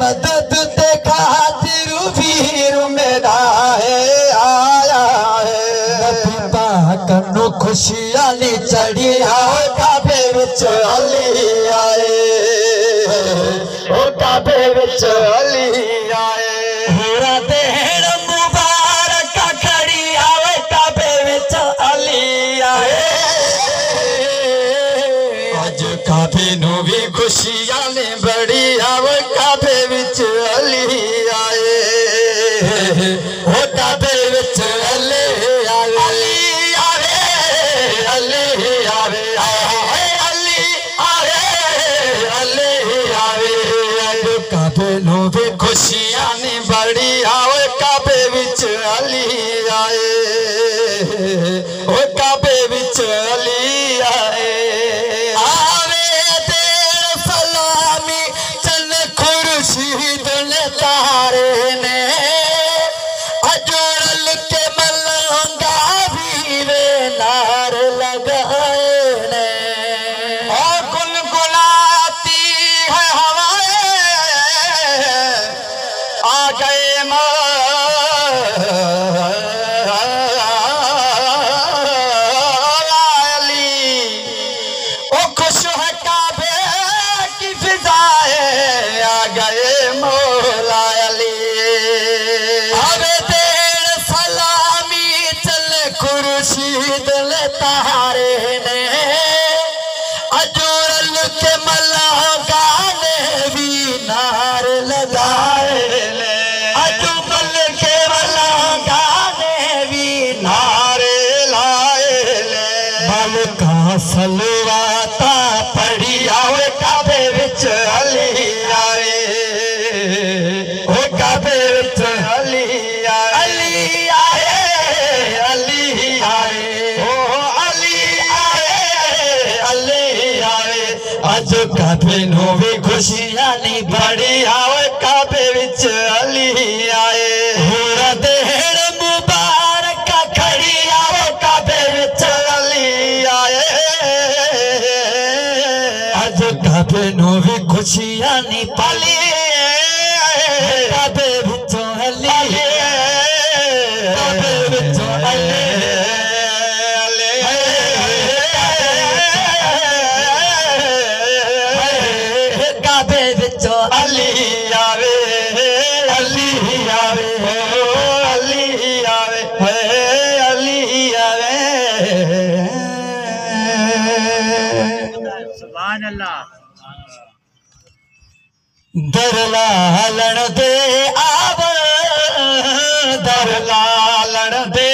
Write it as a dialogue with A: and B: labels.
A: मदद ते खातिर वीर मेरा है आया है। नबी पाक नू खुशियां नी चढ़िया काबे विच अली आए, ओ काबे विच अली आए। होरा देण मुबारक खड़ी आवे काबे विच अली आए। अज काबे नू भी खुशियां ने बड़ी आवे काबे विच अली आए, ओ काबे विच अली आए। अली आवे अली आवे अली आवे अली आवे। अज काबे नू भी खुशियां ने बड़ी आवे काबे विच अली आए, ओ काबे विच अली आए। तारे ने अजोड़ल के मलंगा वीरे नार लगाए ने। और गुलगुलाती है हवाएं आ गए मौला अली। ओ खुश है काबे की फिजाएं आ गए मौला अली। अबे देर सलामी चल खुर्शीद ले तारे ने अजोरल के मलंगा ने भी नार लगाए ले। अजमल के मलंगा ने भी नार लाए ले। मलका सलवाता पड़ी आवे काबे विच अली आए, ओ काबे विच अली आए। अली आए अली आए ओ अली आए अली आए। अज काबे नू भी खुशियां नी बड़ी आवे काबे विच अली आए। होरा देण मुबारक खड़ी आवे काबे विच अली आए। अज काबे नू भी खुशियां नी पाली काबे विचों अली काबे विचों अली काबे विचों अली आवे अली आवे अली आवे अली आवे। सुभान अल्लाह। दर लालण दे आव दर लालण दे